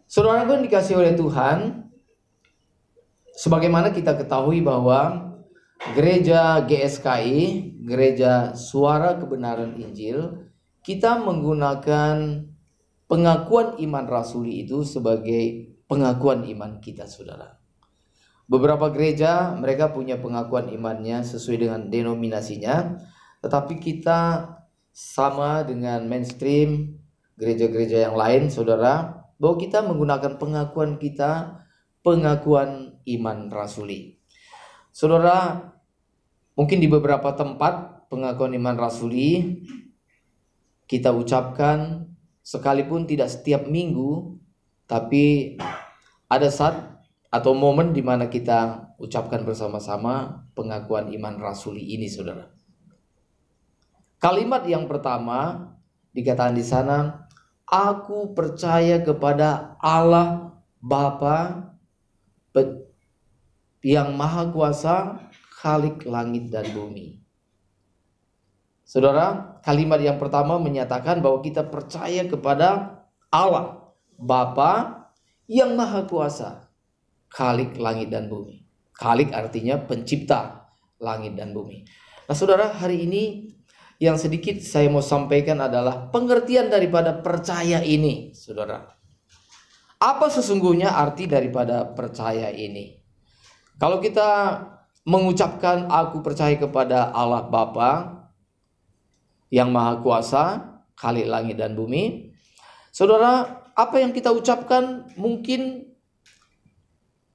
Saudara yang dikasih oleh Tuhan, sebagaimana kita ketahui bahwa gereja GSKI, Gereja Suara Kebenaran Injil, kita menggunakan pengakuan iman rasuli itu sebagai pengakuan iman kita, saudara. Beberapa gereja mereka punya pengakuan imannya sesuai dengan denominasinya, tetapi kita sama dengan mainstream gereja-gereja yang lain, saudara, bahwa kita menggunakan pengakuan kita, pengakuan iman rasuli. Saudara, mungkin di beberapa tempat pengakuan iman rasuli kita ucapkan sekalipun tidak setiap minggu, tapi ada saat atau momen di mana kita ucapkan bersama-sama pengakuan iman rasuli ini, saudara. Kalimat yang pertama dikatakan di sana, aku percaya kepada Allah Bapa yang Maha Kuasa, Khalik langit dan bumi. Saudara, kalimat yang pertama menyatakan bahwa kita percaya kepada Allah Bapa yang Maha Kuasa, Khalik langit dan bumi. Khalik artinya pencipta langit dan bumi. Nah, saudara, hari ini yang sedikit saya mau sampaikan adalah pengertian daripada percaya ini, saudara. Apa sesungguhnya arti daripada percaya ini? Kalau kita mengucapkan aku percaya kepada Allah Bapa yang Maha Kuasa, Khalik langit dan bumi, saudara, apa yang kita ucapkan mungkin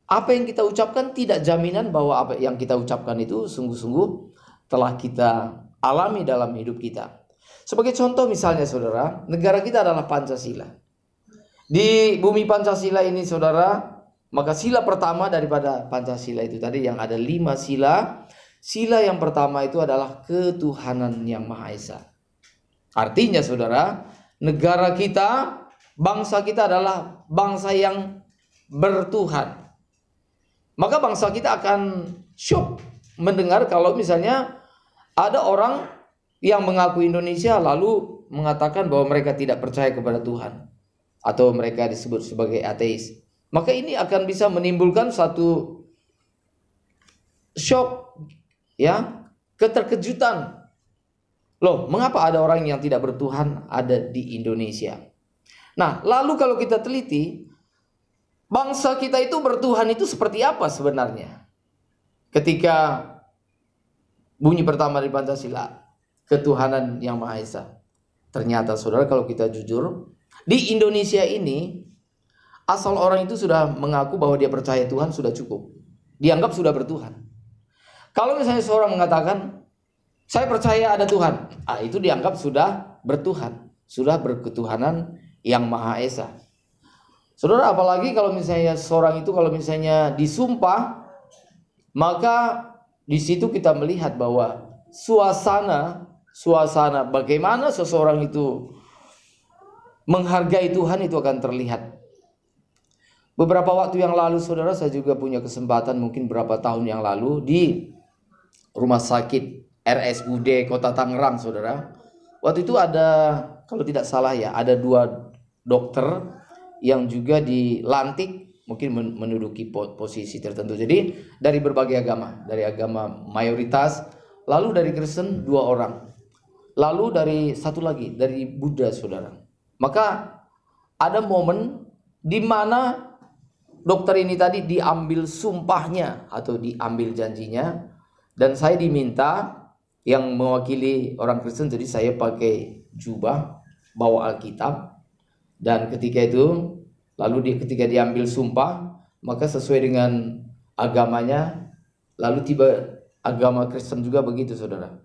apa yang kita ucapkan tidak jaminan bahwa apa yang kita ucapkan itu sungguh-sungguh telah kita alami dalam hidup kita. Sebagai contoh misalnya, saudara, negara kita adalah Pancasila. Di bumi Pancasila ini, saudara, maka sila pertama daripada Pancasila itu tadi yang ada 5 sila. Sila yang pertama itu adalah ketuhanan yang Maha Esa. Artinya, saudara, negara kita, bangsa kita adalah bangsa yang bertuhan. Maka bangsa kita akan syok mendengar kalau misalnya ada orang yang mengaku Indonesia lalu mengatakan bahwa mereka tidak percaya kepada Tuhan atau mereka disebut sebagai ateis. Maka ini akan bisa menimbulkan satu shock, ya, keterkejutan. Loh, mengapa ada orang yang tidak bertuhan ada di Indonesia? Nah, lalu kalau kita teliti, bangsa kita itu bertuhan itu seperti apa sebenarnya? Ketika bunyi pertama dari Pancasila, ketuhanan yang Maha Esa. Ternyata, saudara, kalau kita jujur, di Indonesia ini asal orang itu sudah mengaku bahwa dia percaya Tuhan sudah cukup. Dianggap sudah bertuhan. Kalau misalnya seorang mengatakan saya percaya ada Tuhan, itu dianggap sudah bertuhan, sudah berketuhanan yang Maha Esa. Saudara, apalagi kalau misalnya seorang itu kalau misalnya disumpah, maka di situ kita melihat bahwa suasana bagaimana seseorang itu menghargai Tuhan itu akan terlihat. Beberapa waktu yang lalu, saudara, saya juga punya kesempatan mungkin berapa tahun yang lalu di rumah sakit RSUD Kota Tangerang, saudara. Waktu itu ada, kalau tidak salah ya, ada 2 dokter yang juga dilantik mungkin menduduki posisi tertentu. Jadi dari berbagai agama, dari agama mayoritas, lalu dari Kristen 2 orang, lalu dari satu lagi dari Buddha, saudara. Maka ada momen di mana dokter ini tadi diambil sumpahnya atau diambil janjinya, dan saya diminta yang mewakili orang Kristen, jadi saya pakai jubah, bawa Alkitab, dan ketika itu lalu ketika diambil sumpah, maka sesuai dengan agamanya, lalu tiba agama Kristen juga begitu, saudara.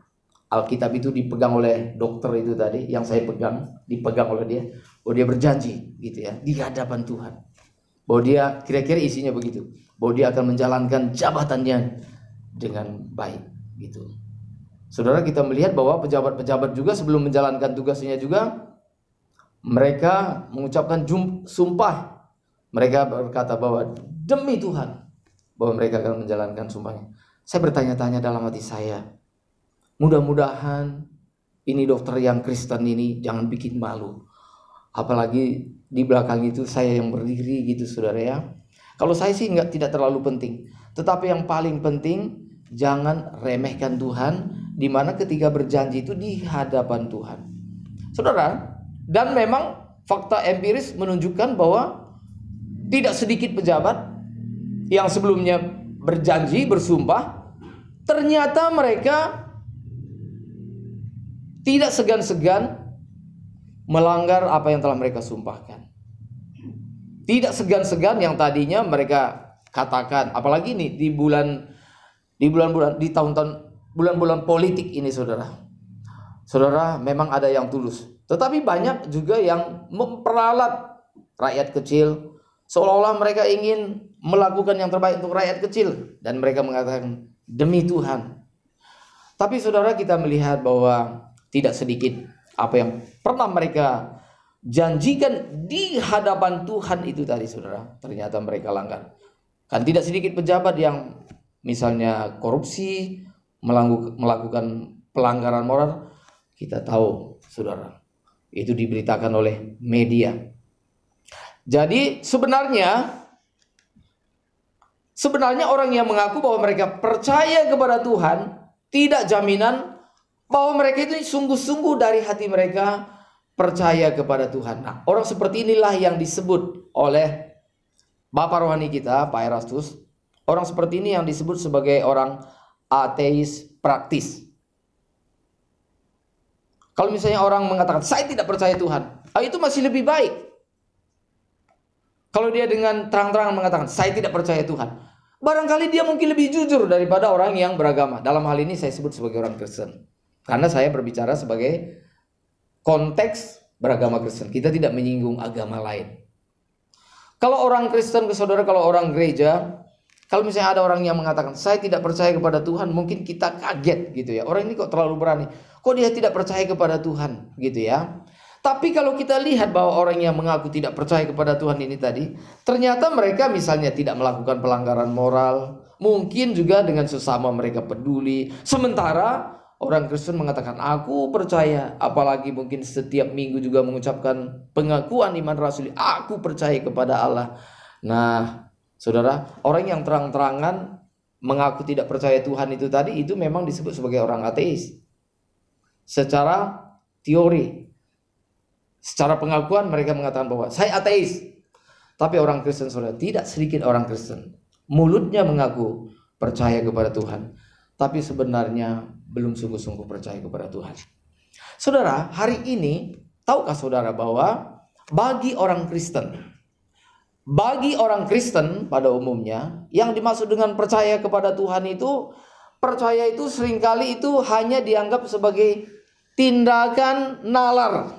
Alkitab itu dipegang oleh dokter itu tadi, yang saya pegang, dipegang oleh dia, bahwa dia berjanji gitu ya, di hadapan Tuhan, bahwa dia kira-kira isinya begitu, bahwa dia akan menjalankan jabatannya dengan baik gitu. Saudara, kita melihat bahwa pejabat-pejabat juga sebelum menjalankan tugasnya juga mereka mengucapkan sumpah. Mereka berkata bahwa demi Tuhan bahwa mereka akan menjalankan sumpahnya. Saya bertanya-tanya dalam hati saya, mudah-mudahan ini dokter yang Kristen ini jangan bikin malu Apalagi di belakang itu saya yang berdiri gitu saudara ya. Kalau saya sih tidak terlalu penting. Tetapi yang paling penting, jangan remehkan Tuhan, dimana ketika berjanji itu di hadapan Tuhan. Saudara, dan memang fakta empiris menunjukkan bahwa tidak sedikit pejabat yang sebelumnya berjanji, bersumpah, ternyata mereka tidak segan-segan melanggar apa yang telah mereka sumpahkan. Tidak segan-segan yang tadinya mereka katakan, apalagi nih di bulan-bulan di tahun-tahun bulan-bulan politik ini saudara. Saudara, memang ada yang tulus, tetapi banyak juga yang memperalat rakyat kecil, seolah-olah mereka ingin melakukan yang terbaik untuk rakyat kecil, dan mereka mengatakan demi Tuhan. Tapi saudara, kita melihat bahwa tidak sedikit apa yang pernah mereka janjikan di hadapan Tuhan itu tadi saudara, ternyata mereka langgar. Kan tidak sedikit pejabat yang misalnya korupsi, melakukan pelanggaran moral. Kita tahu saudara, itu diberitakan oleh media. Jadi sebenarnya orang yang mengaku bahwa mereka percaya kepada Tuhan, tidak jaminan bahwa mereka itu sungguh-sungguh dari hati mereka percaya kepada Tuhan. Nah, orang seperti inilah yang disebut oleh Bapak rohani kita, Pak Erastus. Orang seperti ini yang disebut sebagai orang ateis praktis. Kalau misalnya orang mengatakan, saya tidak percaya Tuhan, itu masih lebih baik. Kalau dia dengan terang-terangan mengatakan, saya tidak percaya Tuhan, barangkali dia mungkin lebih jujur daripada orang yang beragama. Dalam hal ini saya sebut sebagai orang Kristen, karena saya berbicara sebagai konteks beragama Kristen. Kita tidak menyinggung agama lain. Kalau orang Kristen, saudara, kalau orang gereja, kalau misalnya ada orang yang mengatakan, saya tidak percaya kepada Tuhan, mungkin kita kaget gitu ya. Orang ini kok terlalu berani. Kok dia tidak percaya kepada Tuhan gitu ya. Tapi kalau kita lihat bahwa orang yang mengaku tidak percaya kepada Tuhan ini tadi, ternyata mereka misalnya tidak melakukan pelanggaran moral, mungkin juga dengan sesama mereka peduli. Sementara orang Kristen mengatakan, aku percaya, apalagi mungkin setiap minggu juga mengucapkan pengakuan iman rasuli, aku percaya kepada Allah. Nah, saudara, orang yang terang-terangan mengaku tidak percaya Tuhan itu tadi, itu memang disebut sebagai orang ateis. Secara teori, secara pengakuan mereka mengatakan bahwa saya ateis. Tapi orang Kristen, saudara, tidak sedikit orang Kristen mulutnya mengaku percaya kepada Tuhan, tapi sebenarnya belum sungguh-sungguh percaya kepada Tuhan. Saudara, hari ini tahukah saudara bahwa bagi orang Kristen pada umumnya, yang dimaksud dengan percaya kepada Tuhan itu, percaya itu seringkali itu hanya dianggap sebagai tindakan nalar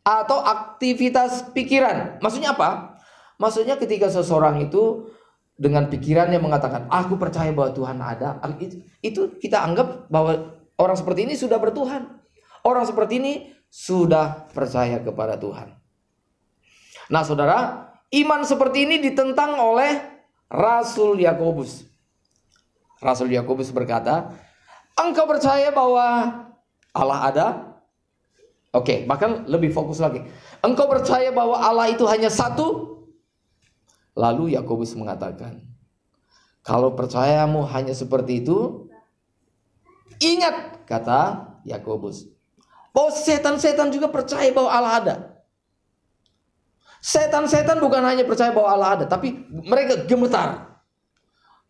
atau aktivitas pikiran. Maksudnya apa? Maksudnya ketika seseorang itu dengan pikirannya mengatakan, aku percaya bahwa Tuhan ada, itu kita anggap bahwa orang seperti ini sudah bertuhan. Orang seperti ini sudah percaya kepada Tuhan. Nah saudara, iman seperti ini ditentang oleh Rasul Yakobus. Rasul Yakobus berkata, engkau percaya bahwa Allah ada? Oke, bahkan lebih fokus lagi. Engkau percaya bahwa Allah itu hanya satu? Lalu Yakobus mengatakan, kalau percayamu hanya seperti itu, ingat, kata Yakobus, bahwa setan-setan juga percaya bahwa Allah ada. Setan-setan bukan hanya percaya bahwa Allah ada, tapi mereka gemetar.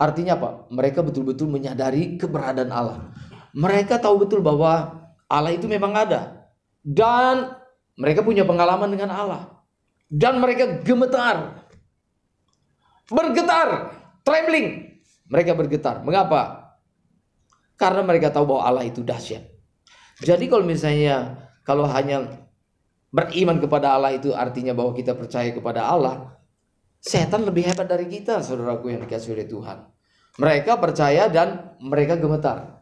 Artinya apa? Mereka betul-betul menyadari keberadaan Allah. Mereka tahu betul bahwa Allah itu memang ada. Dan mereka punya pengalaman dengan Allah. Dan mereka gemetar. Bergetar. Trembling. Mereka bergetar. Mengapa? Karena mereka tahu bahwa Allah itu dahsyat. Jadi kalau hanya beriman kepada Allah itu artinya bahwa kita percaya kepada Allah, setan lebih hebat dari kita, saudaraku yang dikasihi oleh Tuhan. Mereka percaya dan mereka gemetar.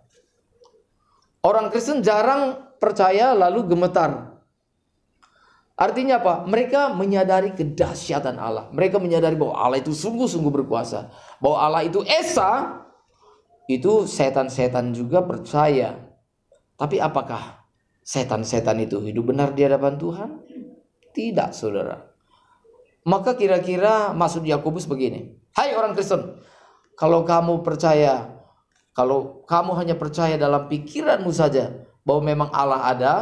Orang Kristen jarang percaya lalu gemetar. Artinya apa? Mereka menyadari kedahsyatan Allah. Mereka menyadari bahwa Allah itu sungguh-sungguh berkuasa. Bahwa Allah itu esa. Itu setan-setan juga percaya. Tapi apakah setan-setan itu hidup benar di hadapan Tuhan? Tidak, saudara. Maka kira-kira maksud Yakobus begini. Hai orang Kristen, kalau kamu percaya, kalau kamu hanya percaya dalam pikiranmu saja bahwa memang Allah ada,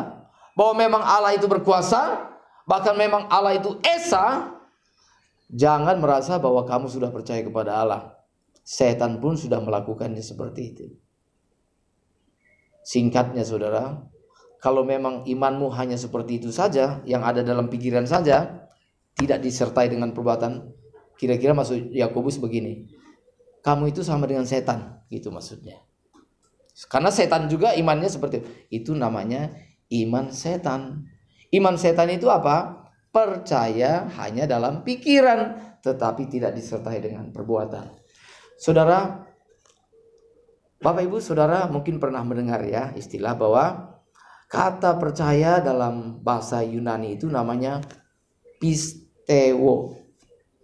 bahwa memang Allah itu berkuasa, bahkan memang Allah itu esa, jangan merasa bahwa kamu sudah percaya kepada Allah. Setan pun sudah melakukannya seperti itu. Singkatnya saudara, kalau memang imanmu hanya seperti itu saja, yang ada dalam pikiran saja, tidak disertai dengan perbuatan, kira-kira maksud Yakobus begini, kamu itu sama dengan setan, gitu maksudnya. Karena setan juga imannya seperti itu. Itu namanya iman setan. Iman setan itu apa? Percaya hanya dalam pikiran, tetapi tidak disertai dengan perbuatan. Saudara, Bapak Ibu Saudara mungkin pernah mendengar ya istilah bahwa kata percaya dalam bahasa Yunani itu namanya pisteo.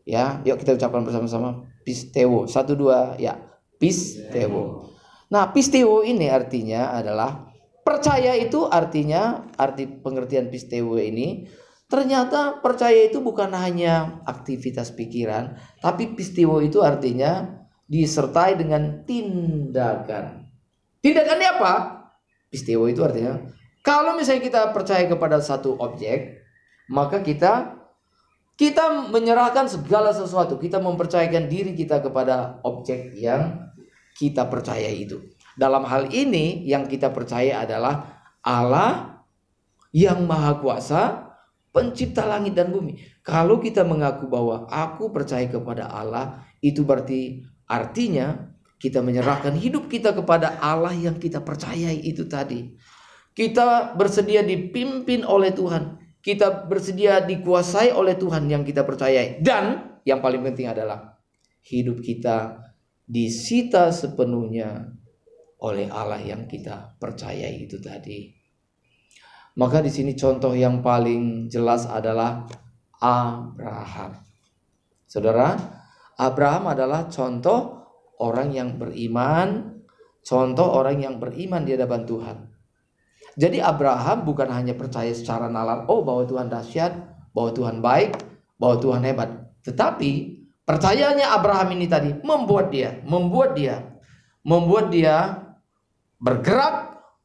Ya, yuk kita ucapkan bersama-sama pisteo. 1, 2, ya. Pisteo. Nah, pisteo ini artinya adalah percaya. Itu artinya, arti pengertian pisteo ini, ternyata percaya itu bukan hanya aktivitas pikiran, tapi pisteo itu artinya disertai dengan tindakan. Tindakannya apa? Pisteo itu artinya, kalau misalnya kita percaya kepada satu objek, maka kita menyerahkan segala sesuatu. Kita mempercayakan diri kita kepada objek yang kita percaya itu. Dalam hal ini yang kita percaya adalah Allah yang Maha Kuasa, pencipta langit dan bumi. Kalau kita mengaku bahwa aku percaya kepada Allah, itu berarti artinya kita menyerahkan hidup kita kepada Allah yang kita percayai itu tadi. Kita bersedia dipimpin oleh Tuhan. Kita bersedia dikuasai oleh Tuhan yang kita percayai. Dan yang paling penting adalah hidup kita disita sepenuhnya oleh Allah yang kita percayai itu tadi. Maka di sini contoh yang paling jelas adalah Abraham. Saudara, Abraham adalah contoh orang yang beriman, contoh orang yang beriman di hadapan Tuhan. Jadi Abraham bukan hanya percaya secara nalar, oh bahwa Tuhan dahsyat, bahwa Tuhan baik, bahwa Tuhan hebat. Tetapi percayaannya Abraham ini tadi membuat dia bergerak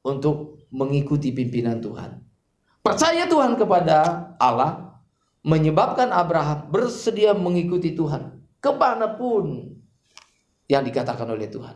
untuk mengikuti pimpinan Tuhan. Percaya Tuhan kepada Allah menyebabkan Abraham bersedia mengikuti Tuhan kemanapun yang dikatakan oleh Tuhan.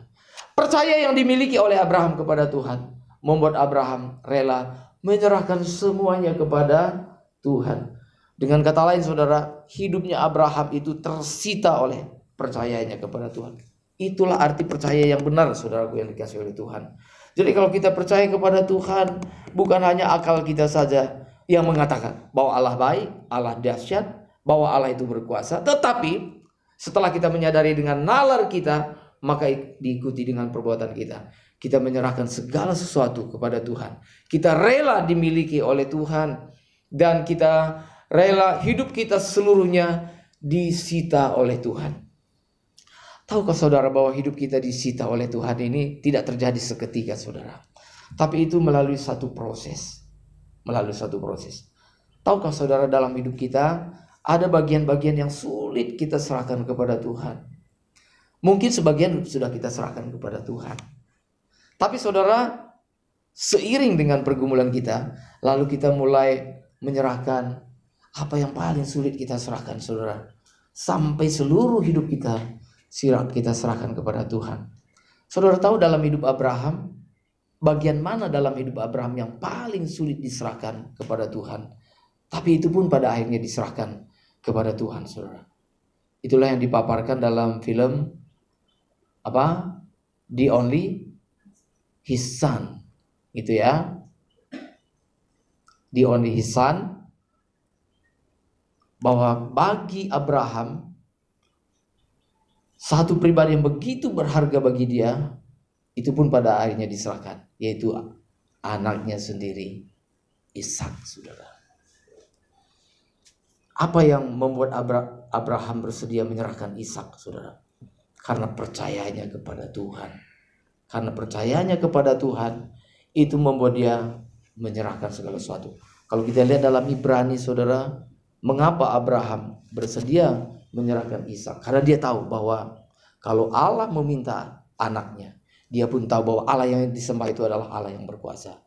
Percaya yang dimiliki oleh Abraham kepada Tuhan membuat Abraham rela menyerahkan semuanya kepada Tuhan. Dengan kata lain saudara, hidupnya Abraham itu tersita oleh percayanya kepada Tuhan. Itulah arti percaya yang benar saudaraku yang dikasihi oleh Tuhan. Jadi kalau kita percaya kepada Tuhan, bukan hanya akal kita saja yang mengatakan bahwa Allah baik, Allah dahsyat, bahwa Allah itu berkuasa. Tetapi setelah kita menyadari dengan nalar kita, maka diikuti dengan perbuatan kita. Kita menyerahkan segala sesuatu kepada Tuhan. Kita rela dimiliki oleh Tuhan. Dan kita rela hidup kita seluruhnya disita oleh Tuhan. Tahukah saudara bahwa hidup kita disita oleh Tuhan ini tidak terjadi seketika saudara. Tapi itu melalui satu proses. Tahukah saudara dalam hidup kita ada bagian-bagian yang sulit kita serahkan kepada Tuhan. Mungkin sebagian sudah kita serahkan kepada Tuhan. Tapi saudara, seiring dengan pergumulan kita, lalu kita mulai menyerahkan apa yang paling sulit kita serahkan saudara. Sampai seluruh hidup kita serahkan kepada Tuhan. Saudara tahu dalam hidup Abraham, bagian mana dalam hidup Abraham yang paling sulit diserahkan kepada Tuhan. Tapi itu pun pada akhirnya diserahkan kepada Tuhan saudara. Itulah yang dipaparkan dalam film The Only His Son, gitu ya. The Only His Son, bahwa bagi Abraham satu pribadi yang begitu berharga bagi dia, itu pun pada akhirnya diserahkan, yaitu anaknya sendiri, Ishak, saudara. Apa yang membuat Abraham bersedia menyerahkan Ishak, saudara? Karena percayanya kepada Tuhan. Karena percayanya kepada Tuhan, itu membuat dia menyerahkan segala sesuatu. Kalau kita lihat dalam Ibrani, saudara, Mengapa Abraham bersedia menyerahkan Ishak? Karena dia tahu bahwa kalau Allah meminta anaknya, dia pun tahu bahwa Allah yang disembah itu adalah Allah yang berkuasa.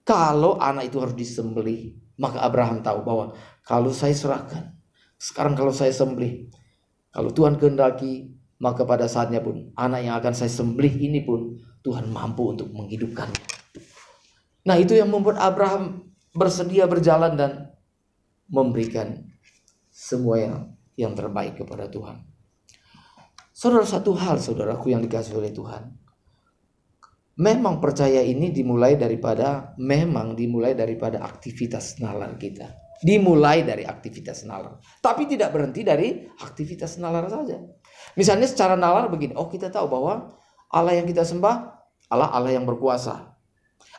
Kalau anak itu harus disembelih, maka Abraham tahu bahwa kalau saya serahkan, sekarang kalau saya sembelih, kalau Tuhan kehendaki, maka pada saatnya pun anak yang akan saya sembelih ini pun Tuhan mampu untuk menghidupkannya. Nah, itu yang membuat Abraham bersedia berjalan dan memberikan semua yang terbaik kepada Tuhan. Saudara, satu hal saudaraku yang dikasihi oleh Tuhan, memang percaya ini dimulai daripada aktivitas nalar kita. Dimulai dari aktivitas nalar, tapi tidak berhenti dari aktivitas nalar saja. Misalnya secara nalar begini, kita tahu bahwa Allah yang kita sembah Allah yang berkuasa.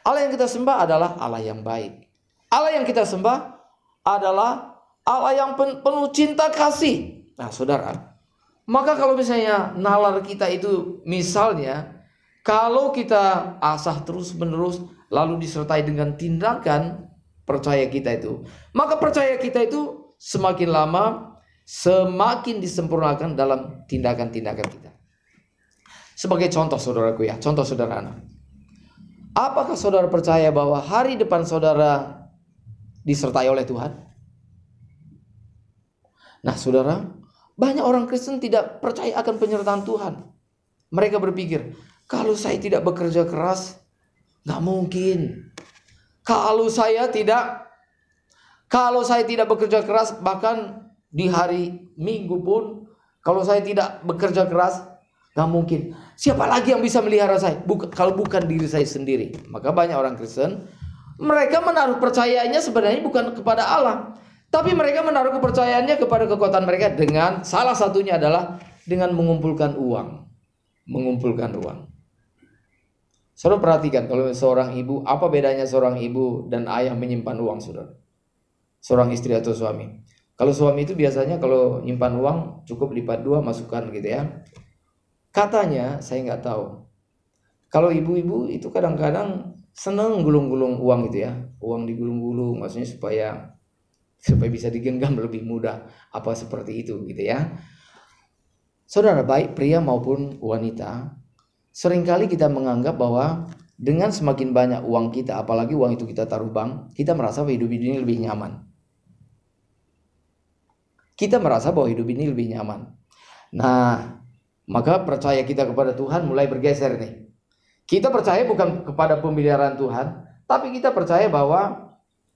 Allah yang kita sembah adalah Allah yang baik. Allah yang kita sembah adalah Allah yang penuh cinta kasih. Nah, saudara, maka kalau misalnya nalar kita itu misalnya, kalau kita asah terus menerus lalu disertai dengan tindakan percaya kita itu, maka percaya kita itu semakin lama semakin disempurnakan dalam tindakan-tindakan kita. Sebagai contoh saudaraku ya, contoh sederhana. Apakah saudara percaya bahwa hari depan saudara disertai oleh Tuhan? Nah, saudara, banyak orang Kristen tidak percaya akan penyertaan Tuhan. Mereka berpikir, kalau saya tidak bekerja keras, gak mungkin. Kalau saya tidak bekerja keras, bahkan di hari Minggu pun, kalau saya tidak bekerja keras, gak mungkin. Siapa lagi yang bisa melihara saya? Kalau bukan diri saya sendiri. Maka banyak orang Kristen, mereka menaruh percayaannya sebenarnya bukan kepada Allah, tapi mereka menaruh kepercayaannya kepada kekuatan mereka dengan salah satunya adalah dengan mengumpulkan uang. Saudara perhatikan, kalau seorang ibu, apa bedanya seorang ibu dan ayah menyimpan uang, saudara? Seorang istri atau suami. Kalau suami itu biasanya kalau nyimpan uang cukup lipat 2 masukkan gitu ya. Katanya, saya nggak tahu. Kalau ibu-ibu itu kadang-kadang seneng gulung-gulung uang gitu ya. Uang digulung-gulung, maksudnya supaya bisa digenggam lebih mudah. Apa seperti itu gitu ya. Saudara, baik pria maupun wanita, seringkali kita menganggap bahwa dengan semakin banyak uang kita, apalagi uang itu kita taruh bank, kita merasa bahwa hidup ini lebih nyaman. Nah, maka percaya kita kepada Tuhan mulai bergeser nih. Kita percaya bukan kepada pemeliharaan Tuhan, tapi kita percaya bahwa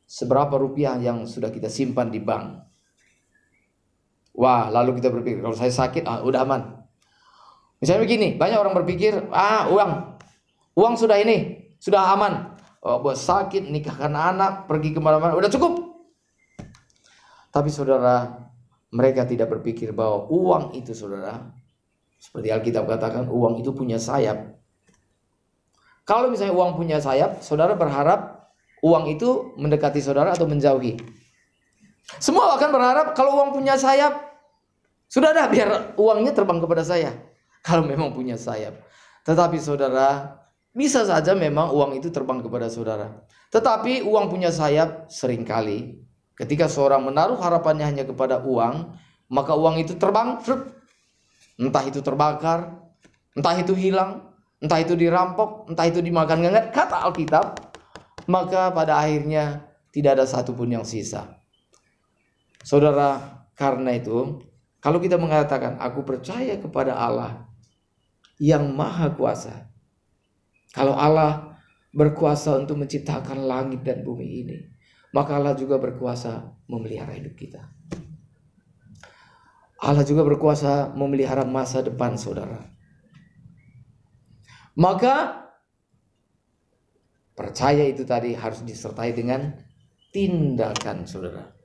seberapa rupiah yang sudah kita simpan di bank. Wah, lalu kita berpikir, kalau saya sakit, udah aman. Misalnya begini, banyak orang berpikir, uang sudah aman. Buat sakit, nikahkan anak, pergi kemana-mana, udah cukup. Tapi saudara, mereka tidak berpikir bahwa uang itu, saudara, seperti Alkitab katakan, uang itu punya sayap. Kalau misalnya uang punya sayap, saudara berharap uang itu mendekati saudara atau menjauhi? Semua akan berharap kalau uang punya sayap, sudah dah biar uangnya terbang kepada saya. Kalau memang punya sayap. Tetapi saudara, bisa saja memang uang itu terbang kepada saudara. Tetapi uang punya sayap seringkali ketika seorang menaruh harapannya hanya kepada uang, maka uang itu terbang, entah itu terbakar, entah itu hilang, entah itu dirampok, entah itu dimakan ngengat, kata Alkitab, maka pada akhirnya tidak ada satupun yang sisa. Saudara, karena itu, kalau kita mengatakan, aku percaya kepada Allah yang maha kuasa. Kalau Allah berkuasa untuk menciptakan langit dan bumi ini, maka Allah juga berkuasa memelihara hidup kita. Allah juga berkuasa memelihara masa depan saudara. Maka percaya itu tadi harus disertai dengan tindakan saudara.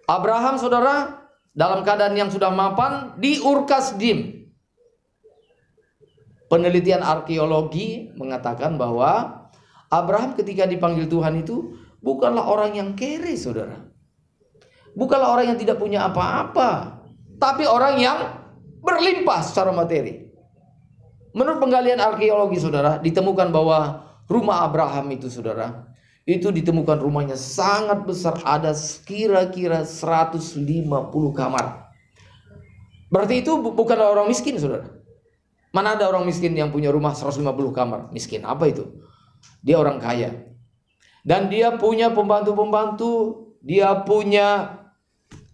Abraham saudara dalam keadaan yang sudah mapan di Ur Kasdim. Penelitian arkeologi mengatakan bahwa Abraham ketika dipanggil Tuhan itu bukanlah orang yang kere saudara. Bukanlah orang yang tidak punya apa-apa, tapi orang yang berlimpah secara materi. Menurut penggalian arkeologi saudara, ditemukan bahwa rumah Abraham itu saudara itu ditemukan rumahnya sangat besar, ada kira-kira 150 kamar. Berarti itu bukanlah orang miskin, saudara. Mana ada orang miskin yang punya rumah 150 kamar? Miskin apa itu? Dia orang kaya. Dan dia punya pembantu-pembantu, dia punya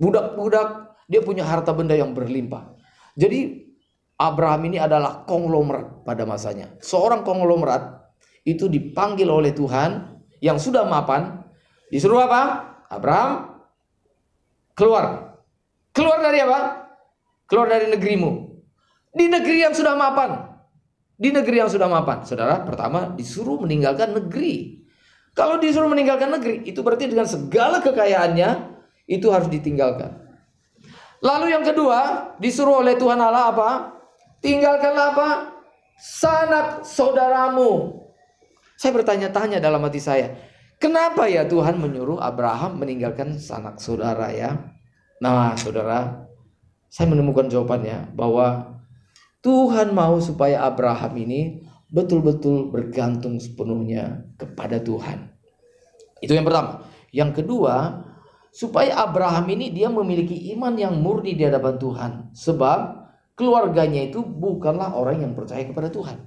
budak-budak, dia punya harta benda yang berlimpah. Jadi Abraham ini adalah konglomerat pada masanya. Seorang konglomerat itu dipanggil oleh Tuhan yang sudah mapan, disuruh apa? Abraham, keluar. Keluar dari apa? Keluar dari negerimu. Di negeri yang sudah mapan. Di negeri yang sudah mapan. Saudara, pertama disuruh meninggalkan negeri. Kalau disuruh meninggalkan negeri, itu berarti dengan segala kekayaannya, itu harus ditinggalkan. Lalu yang kedua, disuruh oleh Tuhan Allah apa? Tinggalkanlah apa? Sanak saudaramu. Saya bertanya-tanya dalam hati saya, kenapa ya Tuhan menyuruh Abraham meninggalkan sanak saudara ya? Nah, saudara, saya menemukan jawabannya bahwa Tuhan mau supaya Abraham ini betul-betul bergantung sepenuhnya kepada Tuhan. Itu yang pertama. Yang kedua, supaya Abraham ini dia memiliki iman yang murni di hadapan Tuhan. Sebab keluarganya itu bukanlah orang yang percaya kepada Tuhan.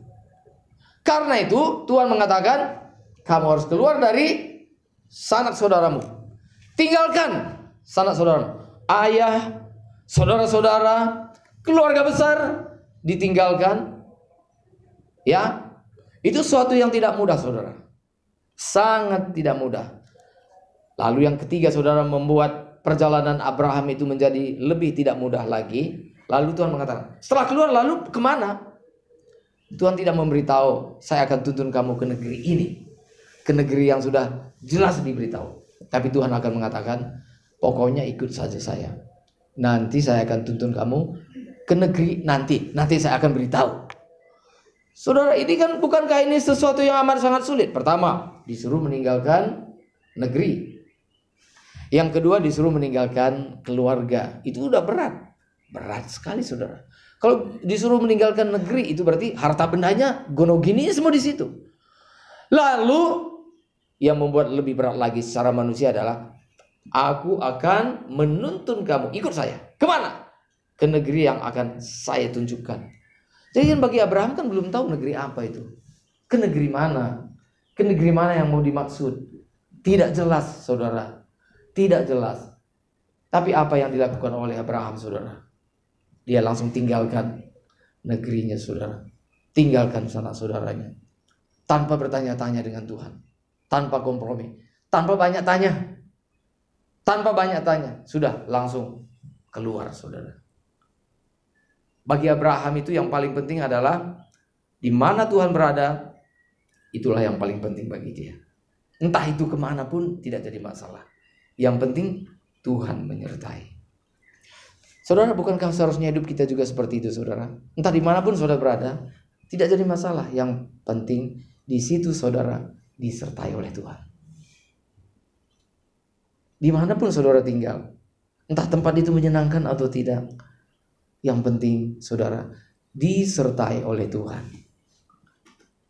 Karena itu Tuhan mengatakan, kamu harus keluar dari sanak saudaramu. Tinggalkan sanak saudaramu. Ayah, saudara-saudara, keluarga besar ditinggalkan. Ya, itu suatu yang tidak mudah, saudara. Sangat tidak mudah. Lalu yang ketiga, saudara, membuat perjalanan Abraham itu menjadi lebih tidak mudah lagi. Lalu Tuhan mengatakan, setelah keluar lalu kemana? Tuhan tidak memberitahu, saya akan tuntun kamu ke negeri ini. Ke negeri yang sudah jelas diberitahu. Tapi Tuhan akan mengatakan, pokoknya ikut saja saya. Nanti saya akan tuntun kamu ke negeri nanti saya akan beritahu. Saudara, ini kan bukankah ini sesuatu yang amat sangat sulit? Pertama, disuruh meninggalkan negeri. Yang kedua, disuruh meninggalkan keluarga. Itu udah berat. Berat sekali, saudara. Kalau disuruh meninggalkan negeri, itu berarti harta bendanya gono-gini semua di situ. Lalu yang membuat lebih berat lagi secara manusia adalah, aku akan menuntun kamu, ikut saya. Kemana? Ke negeri yang akan saya tunjukkan. Jadi kan bagi Abraham kan belum tahu negeri apa itu. Ke negeri mana? Ke negeri mana yang mau dimaksud? Tidak jelas, saudara. Tidak jelas. Tapi apa yang dilakukan oleh Abraham, saudara? Dia langsung tinggalkan negerinya, saudara. Tinggalkan sanak saudaranya. Tanpa bertanya-tanya dengan Tuhan. Tanpa kompromi. Tanpa banyak tanya. Tanpa banyak tanya. Sudah langsung keluar, saudara. Bagi Abraham itu yang paling penting adalah di mana Tuhan berada, itulah yang paling penting bagi dia. Entah itu kemanapun tidak jadi masalah. Yang penting Tuhan menyertai. Saudara, bukankah seharusnya hidup kita juga seperti itu, saudara? Entah dimanapun saudara berada, tidak jadi masalah. Yang penting di situ saudara disertai oleh Tuhan. Dimanapun saudara tinggal, entah tempat itu menyenangkan atau tidak, yang penting saudara disertai oleh Tuhan.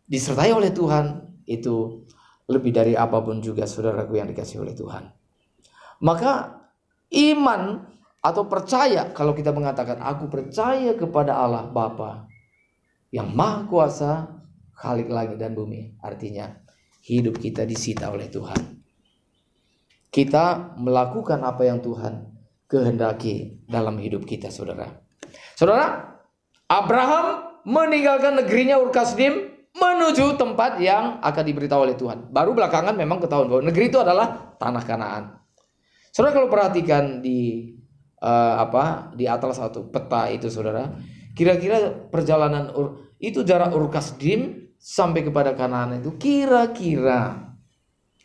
Disertai oleh Tuhan itu lebih dari apapun juga, saudaraku yang dikasihi oleh Tuhan. Maka iman atau percaya, kalau kita mengatakan aku percaya kepada Allah Bapa yang Maha Kuasa, Khalik langit dan bumi, artinya hidup kita disita oleh Tuhan. Kita melakukan apa yang Tuhan kehendaki dalam hidup kita, saudara. Saudara, Abraham meninggalkan negerinya Ur Kasdim menuju tempat yang akan diberitahu oleh Tuhan. Baru belakangan memang ketahuan bahwa negeri itu adalah tanah Kanaan. Saudara, kalau perhatikan di atlas satu peta itu, saudara, kira-kira perjalanan itu jarak Ur Kasdim sampai kepada Kanaan itu kira-kira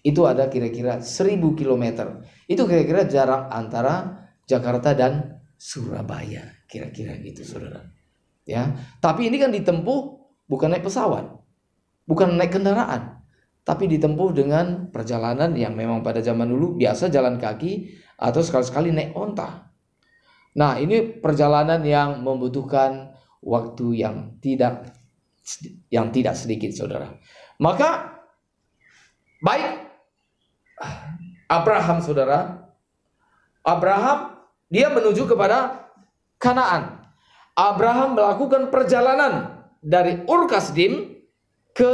itu ada kira-kira 1000 km. Itu kira-kira jarak antara Jakarta dan Surabaya, kira-kira gitu, saudara. Ya, tapi ini kan ditempuh bukan naik pesawat, bukan naik kendaraan, tapi ditempuh dengan perjalanan yang memang pada zaman dulu biasa jalan kaki atau sekali-sekali naik onta. Nah, ini perjalanan yang membutuhkan waktu yang tidak sedikit, saudara. Maka baik Abraham, saudara. Abraham dia menuju kepada Kanaan. Abraham melakukan perjalanan dari Ur Kasdim ke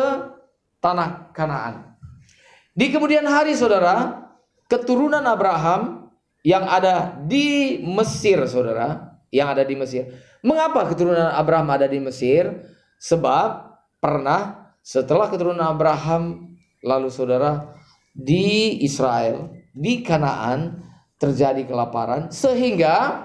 tanah Kanaan. Di kemudian hari, saudara, keturunan Abraham yang ada di Mesir, saudara, yang ada di Mesir. Mengapa keturunan Abraham ada di Mesir? Sebab pernah setelah keturunan Abraham, lalu saudara, di Israel, di Kanaan terjadi kelaparan, sehingga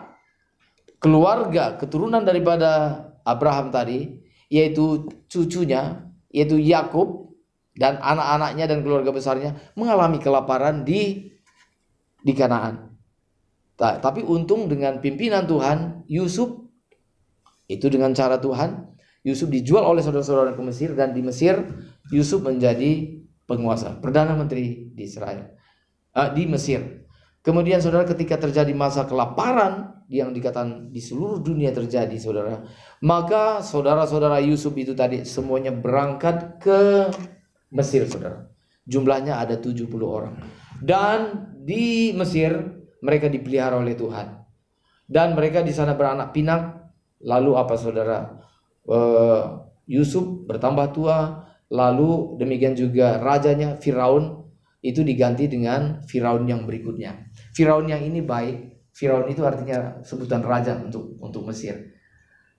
keluarga keturunan daripada Abraham tadi, yaitu cucunya, yaitu Yakub dan anak-anaknya dan keluarga besarnya mengalami kelaparan di Kanaan. Tapi untung dengan pimpinan Tuhan, Yusuf, itu dengan cara Tuhan, Yusuf dijual oleh saudara-saudara ke Mesir, dan di Mesir Yusuf menjadi penguasa, perdana menteri di Israel, di Mesir. Kemudian saudara, ketika terjadi masa kelaparan yang dikatakan di seluruh dunia terjadi, saudara, maka saudara-saudara Yusuf itu tadi semuanya berangkat ke Mesir, saudara. Jumlahnya ada 70 orang. Dan di Mesir mereka dipelihara oleh Tuhan. Dan mereka di sana beranak pinak. Lalu apa, saudara? Yusuf bertambah tua. Lalu demikian juga rajanya Firaun itu diganti dengan Firaun yang berikutnya. Firaun yang ini baik. Firaun itu artinya sebutan raja untuk Mesir.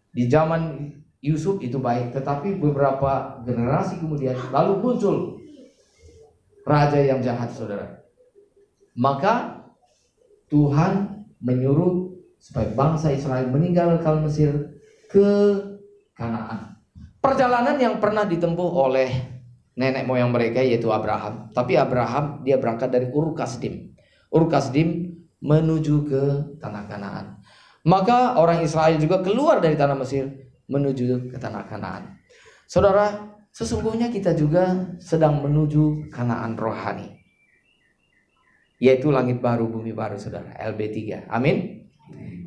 Di zaman Yusuf itu baik, tetapi beberapa generasi kemudian lalu muncul raja yang jahat, saudara. Maka Tuhan menyuruh supaya bangsa Israel meninggalkan Mesir ke Kanaan. Perjalanan yang pernah ditempuh oleh nenek moyang mereka, yaitu Abraham. Tapi Abraham dia berangkat dari Ur Kasdim. Ur Kasdim menuju ke tanah Kanaan. Maka orang Israel juga keluar dari tanah Mesir menuju ke tanah Kanaan. Saudara, sesungguhnya kita juga sedang menuju Kanaan rohani, yaitu langit baru, bumi baru, saudara, LB3. Amin.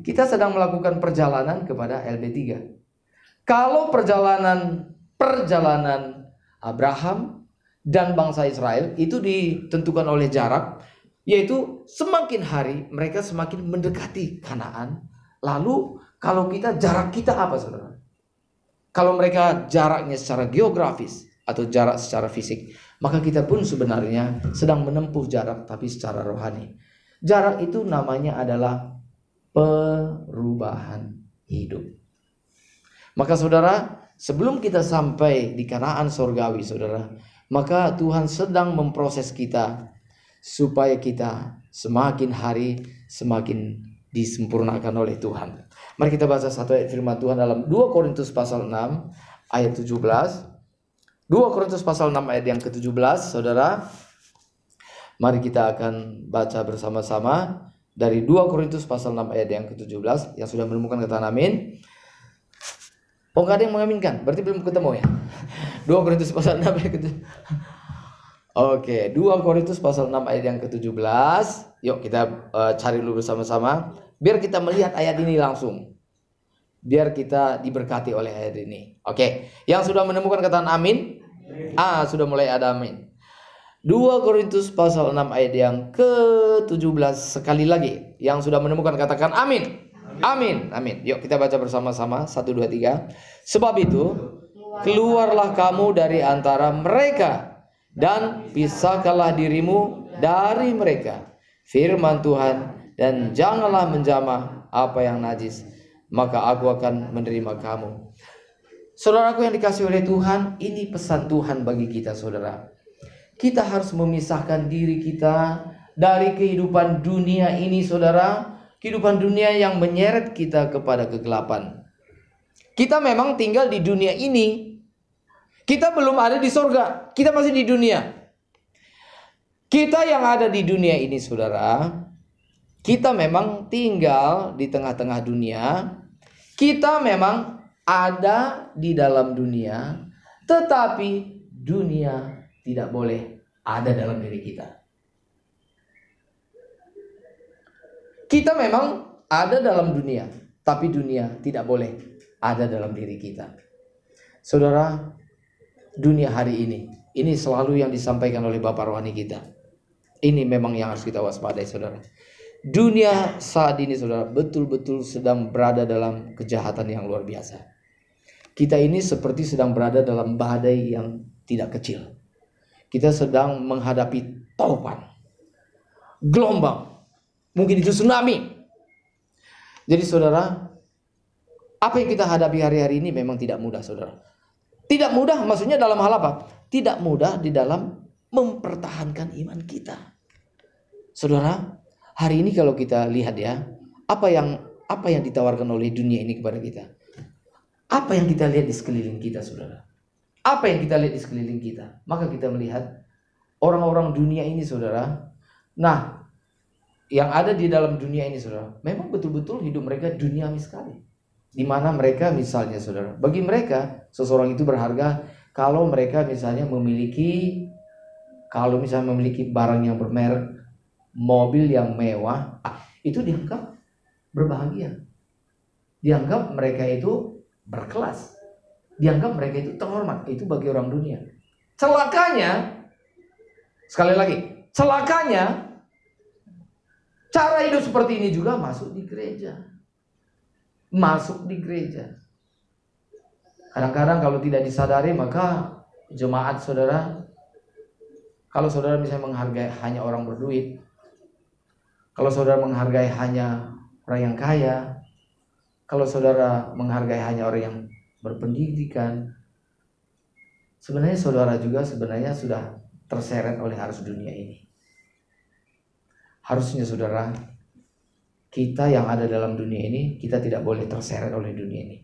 Kita sedang melakukan perjalanan kepada LB3. Kalau perjalanan Abraham dan bangsa Israel itu ditentukan oleh jarak, yaitu semakin hari mereka semakin mendekati Kanaan. Lalu kalau kita, jarak kita apa, saudara? Kalau mereka jaraknya secara geografis atau jarak secara fisik, maka kita pun sebenarnya sedang menempuh jarak tapi secara rohani. Jarak itu namanya adalah perubahan hidup. Maka saudara, sebelum kita sampai di Kanaan sorgawi, saudara, maka Tuhan sedang memproses kita supaya kita semakin hari semakin disempurnakan oleh Tuhan. Mari kita baca satu ayat firman Tuhan dalam 2 Korintus pasal 6 ayat 17. 2 Korintus pasal 6 ayat yang ke-17, saudara. Mari kita akan baca bersama-sama dari 2 Korintus pasal 6 ayat yang ke-17. Yang sudah menemukan katakan amin. Oh, gak ada yang mengaminkan, berarti belum ketemu ya. 2 Korintus pasal 6 ayat ke-17. Oke, 2 Korintus pasal 6 ayat yang ke-17. Yuk kita cari dulu bersama-sama, biar kita melihat ayat ini langsung, biar kita diberkati oleh ayat ini. Oke, yang sudah menemukan katakan amin. Sudah mulai ada amin. 2 Korintus pasal 6 ayat yang ke-17. Sekali lagi, yang sudah menemukan katakan amin. Amin, amin. Yuk kita baca bersama-sama, 1, 2, 3. Sebab itu keluarlah kamu dari antara mereka dan pisahkanlah dirimu dari mereka, firman Tuhan, dan janganlah menjamah apa yang najis, maka aku akan menerima kamu. Saudaraku yang dikasihi oleh Tuhan, ini pesan Tuhan bagi kita, saudara. Kita harus memisahkan diri kita dari kehidupan dunia ini, saudara. Kehidupan dunia yang menyeret kita kepada kegelapan. Kita memang tinggal di dunia ini. Kita belum ada di sorga, kita masih di dunia. Kita yang ada di dunia ini, saudara, kita memang tinggal di tengah-tengah dunia. Kita memang ada di dalam dunia, tetapi dunia tidak boleh ada dalam diri kita. Kita memang ada dalam dunia, tapi dunia tidak boleh ada dalam diri kita. Saudara, dunia hari ini selalu yang disampaikan oleh Bapak rohani kita. Ini memang yang harus kita waspadai, saudara. Dunia saat ini, saudara, betul-betul sedang berada dalam kejahatan yang luar biasa. Kita ini seperti sedang berada dalam badai yang tidak kecil. Kita sedang menghadapi topan, gelombang, mungkin itu tsunami. Jadi saudara, apa yang kita hadapi hari-hari ini memang tidak mudah, saudara. Tidak mudah maksudnya dalam hal apa? Tidak mudah di dalam mempertahankan iman kita. Saudara, hari ini kalau kita lihat ya, apa yang ditawarkan oleh dunia ini kepada kita? Apa yang kita lihat di sekeliling kita, saudara? Apa yang kita lihat di sekeliling kita? Maka kita melihat orang-orang dunia ini, saudara. Nah, yang ada di dalam dunia ini, saudara, memang betul-betul hidup mereka duniawi sekali. Di mana mereka misalnya, saudara, bagi mereka seseorang itu berharga kalau mereka misalnya memiliki barang yang bermerek, mobil yang mewah, itu dianggap berbahagia. Dianggap mereka itu berkelas. Dianggap mereka itu terhormat. Itu bagi orang dunia. Celakanya, sekali lagi, celakanya, cara hidup seperti ini juga masuk di gereja. Masuk di gereja. Kadang-kadang kalau tidak disadari, maka jemaat saudara, kalau saudara misalnya menghargai hanya orang berduit, kalau saudara menghargai hanya orang yang kaya, kalau saudara menghargai hanya orang yang berpendidikan, sebenarnya saudara juga sudah terseret oleh arus dunia ini. Harusnya saudara, kita yang ada dalam dunia ini, kita tidak boleh terseret oleh dunia ini.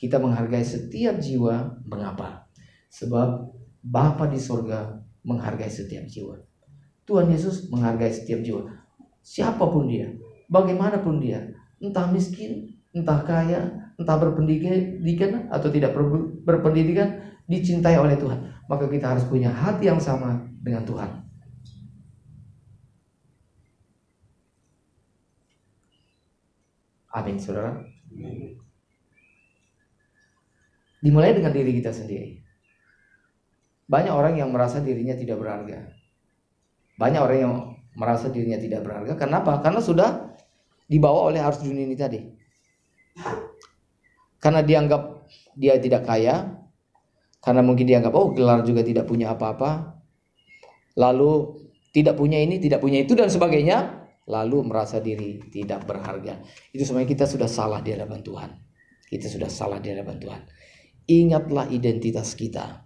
Kita menghargai setiap jiwa. Mengapa? Sebab Bapa di surga menghargai setiap jiwa. Tuhan Yesus menghargai setiap jiwa. Siapapun dia, bagaimanapun dia, entah miskin, entah kaya, entah berpendidikan atau tidak berpendidikan, dicintai oleh Tuhan. Maka kita harus punya hati yang sama dengan Tuhan. Amin, saudara. Dimulai dengan diri kita sendiri. Banyak orang yang merasa dirinya tidak berharga. Banyak orang yang merasa dirinya tidak berharga. Kenapa? Karena sudah dibawa oleh arus dunia ini tadi. Karena dianggap dia tidak kaya. Karena mungkin dianggap, gelar juga tidak punya apa-apa. Lalu tidak punya ini, tidak punya itu dan sebagainya. Lalu merasa diri tidak berharga. Itu semuanya kita sudah salah di hadapan Tuhan. Kita sudah salah di hadapan Tuhan. Ingatlah identitas kita.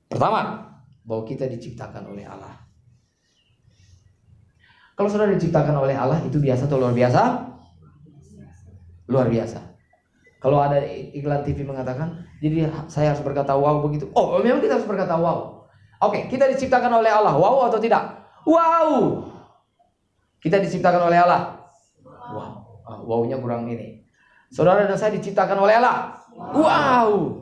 Pertama, bahwa kita diciptakan oleh Allah. Kalau sudah diciptakan oleh Allah, itu biasa atau luar biasa? Luar biasa. Kalau ada iklan TV mengatakan, jadi saya harus berkata wow begitu. Memang kita harus berkata wow. Oke, kita diciptakan oleh Allah. Wow atau tidak? Wow. Kita diciptakan oleh Allah. Wow. Wow-nya kurang ini. Saudara dan saya diciptakan oleh Allah. Wow.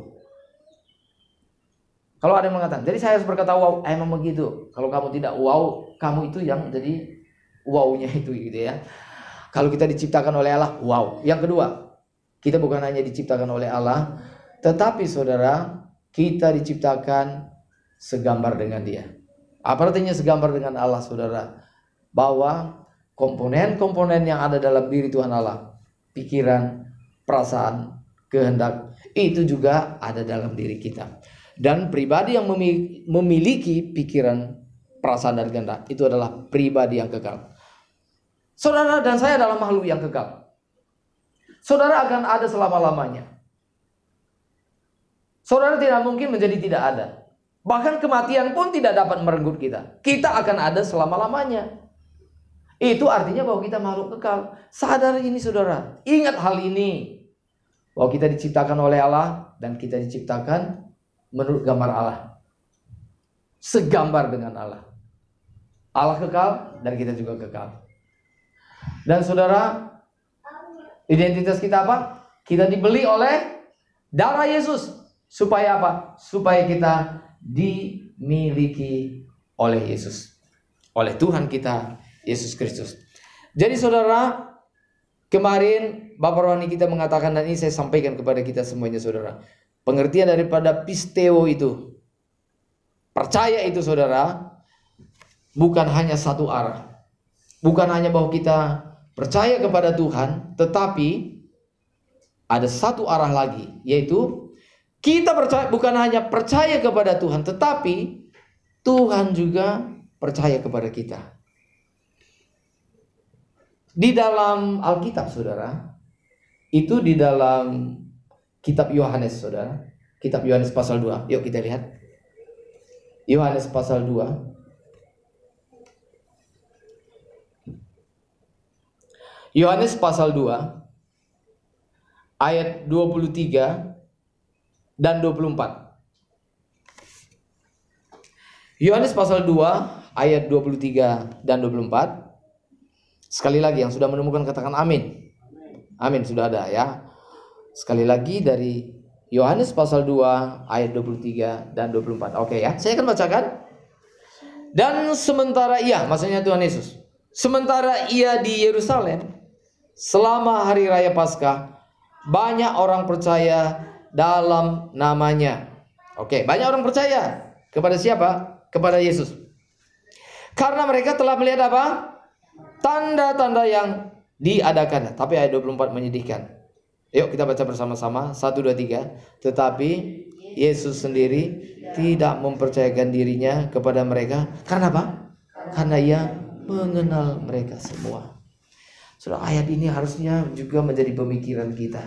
Kalau ada yang mengatakan, jadi saya harus berkata wow, emang begitu. Kalau kamu tidak wow, kamu itu yang jadi wow-nya itu gitu ya. Kalau kita diciptakan oleh Allah, wow. Yang kedua, kita bukan hanya diciptakan oleh Allah, tetapi saudara, kita diciptakan segambar dengan Dia. Apa artinya segambar dengan Allah, saudara? Bahwa komponen-komponen yang ada dalam diri Tuhan Allah, pikiran, perasaan, kehendak, itu juga ada dalam diri kita. Dan pribadi yang memiliki pikiran, perasaan, dan kehendak, itu adalah pribadi yang kekal. Saudara dan saya adalah makhluk yang kekal. Saudara akan ada selama-lamanya. Saudara tidak mungkin menjadi tidak ada. Bahkan kematian pun tidak dapat merenggut kita. Kita akan ada selama-lamanya. Itu artinya bahwa kita makhluk kekal. Sadar ini saudara. Ingat hal ini. Bahwa kita diciptakan oleh Allah. Dan kita diciptakan menurut gambar Allah. Segambar dengan Allah. Allah kekal dan kita juga kekal. Dan saudara, identitas kita apa? Kita dibeli oleh darah Yesus. Supaya apa? Supaya kita dimiliki oleh Yesus. Oleh Tuhan kita, Yesus Kristus. Jadi saudara, kemarin Bapak Rohani kita mengatakan, dan ini saya sampaikan kepada kita semuanya saudara. Pengertian daripada pisteo itu, percaya itu saudara, bukan hanya satu arah. Bukan hanya bahwa kita percaya kepada Tuhan, tetapi ada satu arah lagi, yaitu kita percaya, bukan hanya percaya kepada Tuhan, tetapi Tuhan juga percaya kepada kita. Di dalam Alkitab, saudara, itu di dalam kitab Yohanes, saudara, kitab Yohanes pasal 2. Yuk kita lihat. Yohanes pasal 2. Yohanes pasal 2 ayat 23 dan 24. Yohanes pasal 2 ayat 23 dan 24. Sekali lagi yang sudah menemukan katakan amin. Amin, sudah ada ya. Sekali lagi dari Yohanes pasal 2 ayat 23 dan 24. Oke ya, saya akan bacakan. Dan sementara ia, maksudnya Tuhan Yesus, sementara ia di Yerusalem selama hari raya Paskah, banyak orang percaya dalam namanya. Oke, banyak orang percaya kepada siapa? Kepada Yesus. Karena mereka telah melihat apa? Tanda-tanda yang diadakan. Tapi ayat 24 menyedihkan. Yuk kita baca bersama-sama. 1, 2, 3. Tetapi Yesus sendiri tidak mempercayakan dirinya kepada mereka. Karena apa? Karena ia mengenal mereka semua. Saudara, ayat ini harusnya juga menjadi pemikiran kita.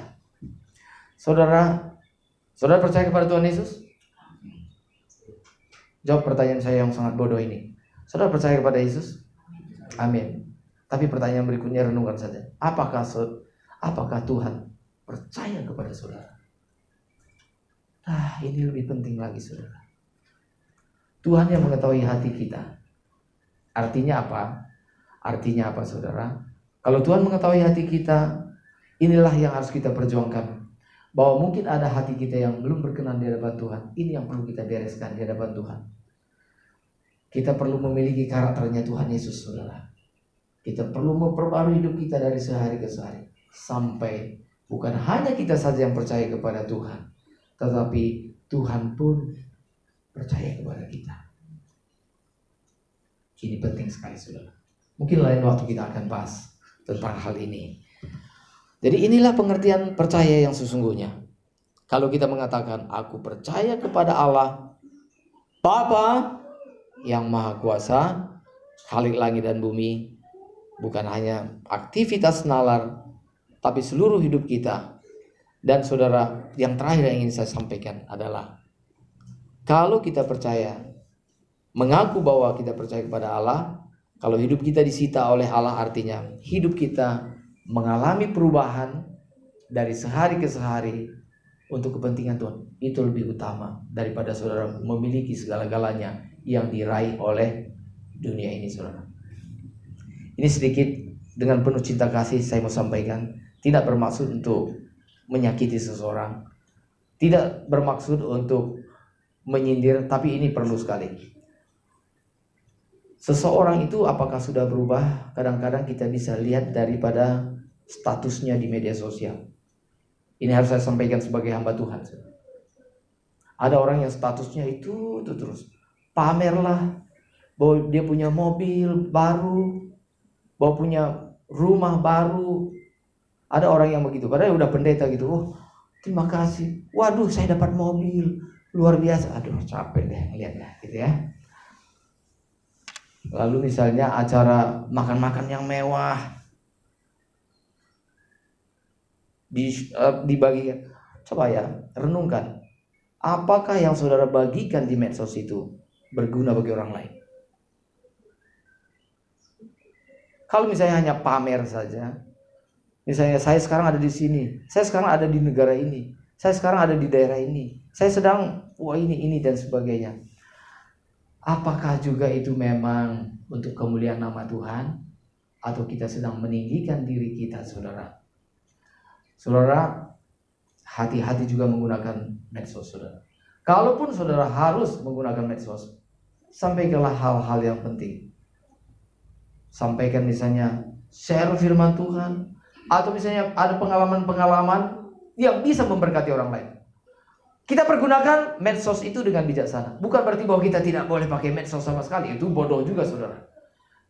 Saudara percaya kepada Tuhan Yesus? Jawab pertanyaan saya yang sangat bodoh ini. Saudara percaya kepada Yesus? Amin. Tapi pertanyaan berikutnya renungkan saja. Apakah Tuhan percaya kepada saudara? Ini lebih penting lagi, saudara. Tuhan yang mengetahui hati kita. Artinya apa? Artinya apa, saudara? Kalau Tuhan mengetahui hati kita, inilah yang harus kita perjuangkan. Bahwa mungkin ada hati kita yang belum berkenan di hadapan Tuhan. Ini yang perlu kita bereskan di hadapan Tuhan. Kita perlu memiliki karakternya Tuhan Yesus, saudara. Kita perlu memperbarui hidup kita dari sehari ke sehari. Sampai bukan hanya kita saja yang percaya kepada Tuhan, tetapi Tuhan pun percaya kepada kita. Ini penting sekali, saudara. Mungkin lain waktu kita akan bahas tentang hal ini. Jadi inilah pengertian percaya yang sesungguhnya. Kalau kita mengatakan aku percaya kepada Allah Bapa yang Maha Kuasa, Khalik langit dan bumi, bukan hanya aktivitas nalar, tapi seluruh hidup kita. Dan saudara, yang terakhir yang ingin saya sampaikan adalah kalau kita percaya, mengaku bahwa kita percaya kepada Allah, kalau hidup kita disita oleh Allah, artinya hidup kita mengalami perubahan dari sehari ke sehari untuk kepentingan Tuhan. Itu lebih utama daripada saudara memiliki segala-galanya yang diraih oleh dunia ini, saudara. Ini sedikit dengan penuh cinta kasih saya mau sampaikan. Tidak bermaksud untuk menyakiti seseorang, tidak bermaksud untuk menyindir, tapi ini perlu sekali. Seseorang itu apakah sudah berubah? Kadang-kadang kita bisa lihat daripada statusnya di media sosial. Ini harus saya sampaikan sebagai hamba Tuhan. Ada orang yang statusnya itu terus pamerlah bahwa dia punya mobil baru, bahwa punya rumah baru. Ada orang yang begitu, padahal udah pendeta gitu. Oh, terima kasih. Waduh, saya dapat mobil luar biasa. Aduh, capek deh ngeliatnya gitu ya. Lalu misalnya acara makan-makan yang mewah dibagikan. Coba ya, renungkan. Apakah yang saudara bagikan di medsos itu berguna bagi orang lain? Kalau misalnya hanya pamer saja, misalnya saya sekarang ada di sini, saya sekarang ada di negara ini, saya sekarang ada di daerah ini, saya sedang ini dan sebagainya. Apakah juga itu memang untuk kemuliaan nama Tuhan, atau kita sedang meninggikan diri kita, saudara? Saudara, hati-hati juga menggunakan medsos, saudara. Kalaupun saudara harus menggunakan medsos, sampaikanlah hal-hal yang penting. Sampaikan misalnya share firman Tuhan, atau misalnya ada pengalaman-pengalaman yang bisa memberkati orang lain. Kita pergunakan medsos itu dengan bijaksana. Bukan berarti bahwa kita tidak boleh pakai medsos sama sekali. Itu bodoh juga, saudara.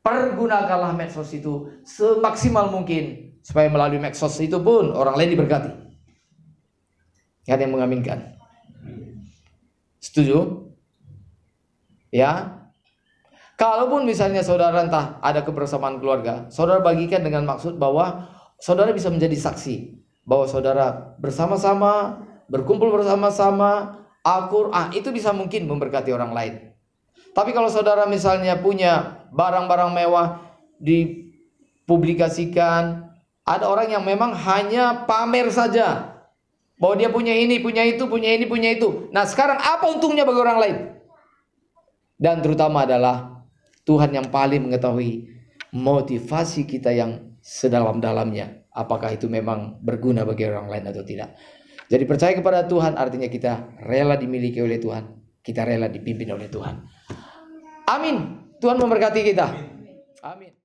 Pergunakanlah medsos itu semaksimal mungkin, supaya melalui medsos itu pun orang lain diberkati. Ada yang mengaminkan? Setuju? Ya. Kalaupun misalnya saudara entah ada kebersamaan keluarga, saudara bagikan dengan maksud bahwa saudara bisa menjadi saksi bahwa saudara bersama-sama, berkumpul bersama-sama, akur, itu bisa mungkin memberkati orang lain. Tapi kalau saudara misalnya punya barang-barang mewah dipublikasikan, ada orang yang memang hanya pamer saja bahwa dia punya ini, punya itu, punya ini, punya itu. Nah, sekarang apa untungnya bagi orang lain? Dan terutama adalah Tuhan yang paling mengetahui motivasi kita yang sedalam-dalamnya. Apakah itu memang berguna bagi orang lain atau tidak. Jadi percaya kepada Tuhan artinya kita rela dimiliki oleh Tuhan. Kita rela dipimpin oleh Tuhan. Amin. Tuhan memberkati kita. Amin.